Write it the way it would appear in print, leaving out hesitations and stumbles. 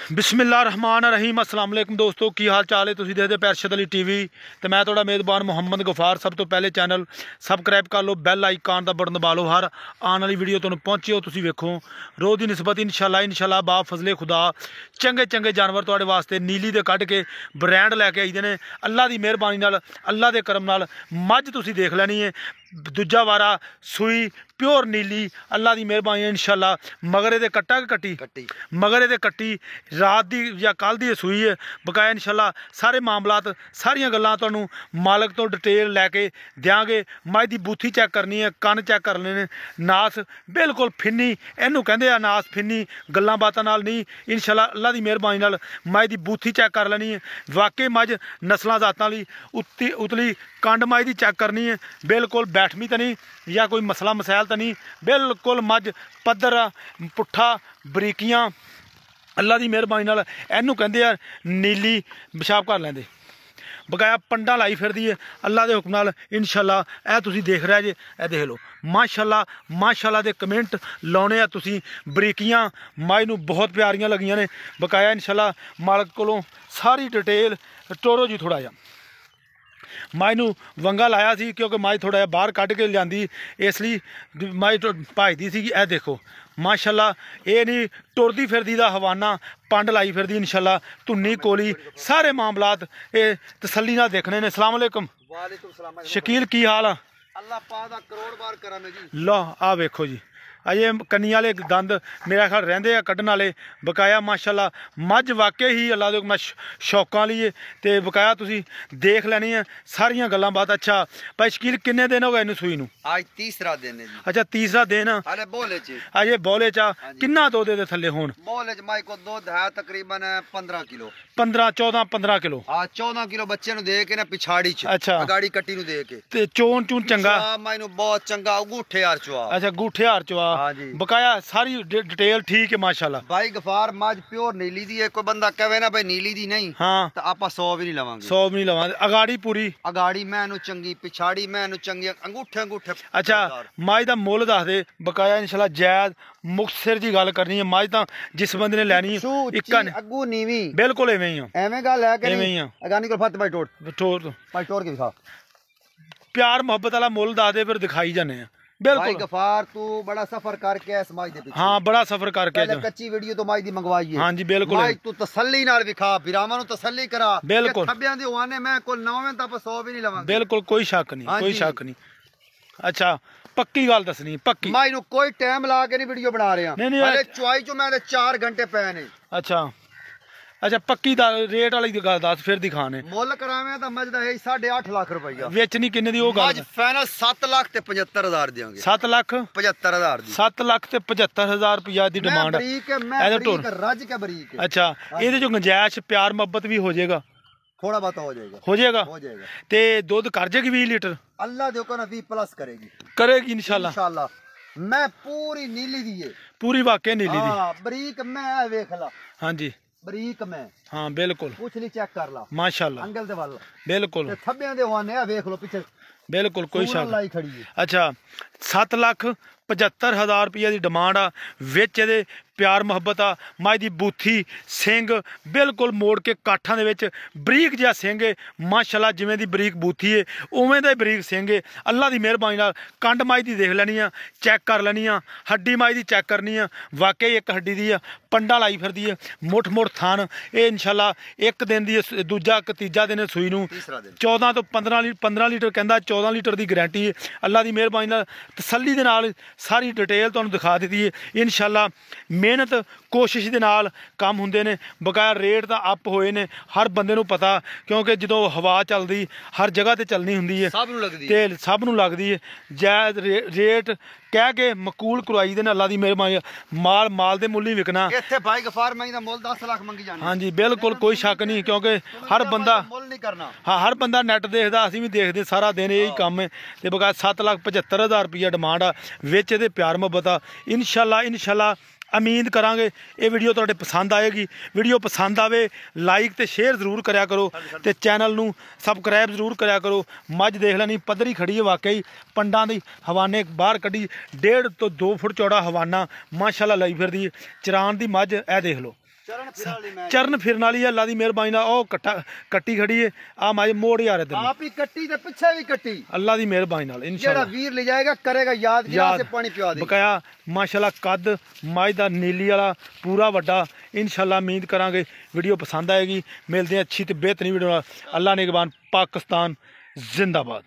बिस्मिल्लाह रहमान रहीम अस्सलाम वालेकुम दोस्तों की हाल चाल है। तुसीं देखदे पे अरशद अली टीवी तो मैं तुहाडा मेज़बान मुहम्मद गफार। सब तो पहले चैनल सबसक्राइब कर लो, बैल आइकन का बटन दबा लो, हर आने वाली वीडियो तुहानूं पहुंचे हो तुसीं वेखो। रोज़ की निस्बत इंशाल्लाह बा फजले खुदा चंगे चंगे जानवर तुहाडे वास्ते नीली दे कढ के ब्रांड लैके आईदे ने। अल्लाह की मेहरबानी नाल, अल्लाह के करम नाल मझ तुसीं देख लैनी है। दूजा वारा सूई प्योर नीली, अल्लाह की मेहरबानी इंशाल्लाह। मगर ये कट्टा कट्टी मगर ये कट्टी रात की या कल की सूई है बकाया। इंशाल्लाह सारे मामलात सारियां गल्लां तुहानूं मालक तो डिटेल लैके देंगे। मझ की बूथी चैक करनी है, कन चैक करने ने, नास बिल्कुल फिन्नी, इनू कहंदे आ नास फिन्नी, गल्लां बातां नाल नहीं। इंशाल्लाह अल्लाह की मेहरबानी नाल मझ की बूथी चैक कर लैनी है। वाकई मझ नस्लां जातां लई उतली कंड मझ की चैक करनी है। बिल्कुल बैठमी तो नहीं या कोई मसला मसैल तो नहीं, बिल्कुल मझ पद्धर पुट्ठा बरीकियां अल्लाह की मेहरबानी नाल इनू कहंदे आ नीली पेशाब कर लैंदे। बकाया पंडा लाई फिरदी है अल्लाह के हुक्म नाल इंशाल्लाह। ए तुसीं देख रहे जे, ए देख लो माशाल्लाह दे कमेंट लाने आ तुसीं। बरीकियां मझ नूं बहुत प्यारियां लगियां ने। बकाया इंशाल्लाह मालक कोलों सारी डिटेल टोरो जी। थोड़ा जा मझ नूं वंगा लाया सी क्योंकि मझ थोड़ा जिहा बाहर कढ के लियांदी, इसलिए मझ भजदी सी। ए देखो माशाल्लाह, ये नहीं टुरदी फिरदी दा हवाना, पंड लाई फिरदी इंशाल्लाह। धुन्नी कोली सारे मामलात ये तसल्ली नाल देखने ने। अस्सलाम वालेकुम शकील, की हाल आ? अल्लाह पाक दा करोड़ बार करम जी। लो आ वेखो जी, अजे कन्नी वाले दंद मेरा ख्याल रहिंदे आ कड्ढन वाले। बकाया माशाल्लाह मझ वाकई ही अल्लाह दे हुक्म नाल शौकां लिए ते बकाया तुसीं देख लैनी है सारियां गल्लां बात। अच्छा भाई शकील, किन्ने दिन हो गए इनू सूई नूं? आज तीसरा दिन है जी। अच्छा तीसरा दिन अरे बोले च अजे बौले चा किन्ना दुध दे थल्ले होण? बोले च माई को दूध है तकरीबन 15 किलो, 15 किलो। हाँ 14 किलो बच्चे नु दे के ना पिछाड़ी च। अच्छा गाड़ी कट्टी नु दे के ते चोन चून चंगा माई नु बहुत चंगा अंगूठे यार चुआ। अच्छा गूठे हार चवा हाँ जी। बकाया सारी डिटेल ठीक है माशाल्लाह। भाई गफार मज प्योर नीली दी है। कोई बंदा कहे ना भाई नीली दी नहीं, हाँ तो आपा 100 भी नहीं लवांगे। 100 भी नहीं लवांगे। अगाड़ी पूरी अगाड़ी मैनू चंगी, पिछाड़ी मैनू चंगी, अंगूठे अच्छा मझ दा मुੱਲ दस दे बकाया इंशाल्लाह जायज मुख्तसर जी गल करनी है। मझ तां जिस बंदे ने लैनी है इक्का ने अगू नीवी बिल्कुल एवें ही एवें गल है कि एवें ही अगानी को फत भाई ठोर भाई टोर के दिखा। प्यार मोहब्बत वाला मुੱਲ दस दे, फिर दिखाई जाने भाई बिल्कुल। गफार तू बड़ा सफर करके है समाज दे पीछे। हाँ बड़ा सफर करके पहले कच्ची वीडियो तो माई दी मंगवाई है। हाँ जी बिल्कुल माई तू तसल्ली नाल विखा, बिरामा नु तसल्ली करा। बिल्कुल खब्बियां दी ओने मैं कोल नौवें तक 100 भी नहीं लवांगे। बिल्कुल कोई शक नहीं, कोई शक नहीं। अच्छा पक्की गल दसनी पक्की। माई नु कोई टाइम ला के नहीं वीडियो बना रहे हैं। नहीं अरे चुआई चो मैं 4 घंटे पे ने। अच्छा अच्छा पक्की दा रेट वाली गल दस फिर दिखाने। मुੱਲ करावे ਤਾਂ ਮੱਝ ਦਾ 8.5 ਲੱਖ ਰੁਪਈਆ। ਵੇਚਣੀ ਕਿੰਨੇ ਦੀ ਉਹ ਗੱਲ? ਅੱਜ ਫਾਈਨਲ 7 ਲੱਖ ਤੇ 75000 ਦੇਵਾਂਗੇ। 7 ਲੱਖ 75000 ਦੀ। 7 ਲੱਖ ਤੇ 75000 ਰੁਪਇਆ ਦੀ ਡਿਮਾਂਡ ਹੈ। ਮੈਂ ਬਰੀਕ ਰੱਜ ਕੇ ਬਰੀਕ। अच्छा ਇਹਦੇ ਚੋਂ ਗੁੰਜਾਇਸ਼ ਪਿਆਰ ਮੁਹੱਬਤ ਵੀ ਹੋ ਜਾਏਗਾ? थोड़ा बहुत हो जाएगा हो जाएगा ਤੇ ਦੁੱਧ ਕਰ ਜਾਏਗੀ 20 ਲੀਟਰ? अल्लाह देखो ना 20 प्लस करेगी इंशाल्लाह इंशाल्लाह। मैं पूरी नीली दी है, पूरी वाकई नीली दी। हां बरीक मैं वेख ला। हां जी बरीक मैं, हाँ बिल्कुल पूछली चेक कर ला माशाल्लाह अंगल दे वाल बिल्कुल ते थब्बियां दे होने आ वेख लो पीछे बिल्कुल कोई शक लाई खड़ी है। अच्छा 7,75,000 रुपया की डिमांड आ। विच इहदे प्यार मुहब्बत आ। मझ दी बूथी सिंग बिल्कुल मोड़ के काठां दे विच बरीक जिहा सिंग है माशाल्लाह। जिवें दी बरीक बूथी है उवें दा ही बरीक सिंग है। अल्लाह दी मेहरबानी नाल कंड मझ दी देख लैनी आ, चैक कर लैनी आ, हड्डी मझ दी चैक करनी आ। वाकई एक हड्डी दी आ, पंडा लाई फिरदी है, मुठ थान। ये इंशाल्लाह एक दिन दी दूजा तीजा दिन सूई नूं 14 तो 15 लीटर कहंदा, 14 लीटर की गारंटी है। अल्लाह की मेहरबानी नाल तसल्ली दे नाल सारी डिटेल तुहानूं दिखा दी है इंशाल्लाह। मेहनत कोशिश दे नाल काम हुंदे ने। बकाया रेट तो अप होए ने, हर बंदे नूं पता, क्योंकि जो हवा चलदी हर जगह ते चलनी हुंदी है ते सब नूं लगदी है। जायज़ रेट कह के मकूल करवाई दे ने। अल्लाह दी मेहरबानी माल दे मुल्ल ही विकना। इत्थे भाई गफार मैं दा मुੱਲ 10 लाख मंगी जानी। हाँ जी बिल्कुल कोई शक नहीं, क्योंकि हर बंदा मुੱਲ नहीं करना। हाँ हर बंदा नैट देखदा, असीं भी देखदे सारा दिन यही काम है। ते बकाया 7,75,000 रुपया डिमांड आ। विच इहदे प्यार मुहब्बत आ। इंशाल्लाह उम्मीद करांगे ये वीडियो तुहाडे पसंद आएगी। वीडियो पसंद आवे लाइक ते शेयर जरूर करया करो ते चैनल नूं सबसक्राइब जरूर करया करो। मझ देख लैनी पद्धरी खड़ी है, वाकई पंडां दी हवाने बाहर कड्ढी 1.5 तो 2 फुट चौड़ा हवाना माशाल्लाह लाई फिरदी है। चरान दी मझ ए देख लो ਚਰਨ ਫਿਰਨ ਵਾਲੀ ਮੈਂ ਚਰਨ ਫਿਰਨ ਵਾਲੀ ਅੱਲਾ ਦੀ ਮਿਹਰਬਾਨੀ ਨਾਲ ਉਹ ਕੱਟੀ ਖੜੀ ਏ ਆ ਮਾਜ ਮੋੜ ਯਾਰ ਇਧਰ ਆਪ ਹੀ ਕੱਟੀ ਤੇ ਪਿੱਛੇ ਵੀ ਕੱਟੀ ਅੱਲਾ ਦੀ ਮਿਹਰਬਾਨੀ ਨਾਲ ਜਿਹੜਾ ਇਨਸ਼ਾਅੱਲਾ ਵੀਰ ਲੈ ਜਾਏਗਾ ਕਰੇਗਾ ਯਾਦ ਗਿਲਾਸ ਤੇ ਪਾਣੀ ਪਿਆ ਦੇ ਬਕਾਇਆ ਮਾਸ਼ਾਅੱਲਾ ਕੱਦ ਮਾਜ ਦਾ ਨੀਲੀ ਵਾਲਾ ਪੂਰਾ ਵੱਡਾ ਇਨਸ਼ਾਅੱਲਾ ਉਮੀਦ ਕਰਾਂਗੇ ਵੀਡੀਓ ਪਸੰਦ ਆਏਗੀ ਮਿਲਦੇ ਹਾਂ ਅੱਛੀ ਤੇ ਬਿਹਤਰੀਨ ਵੀਡੀਓ ਨਾਲ ਅੱਲਾ ਨਿਗਹਿਬਾਨ ਪਾਕਿਸਤਾਨ ਜ਼ਿੰਦਾਬਾਦ।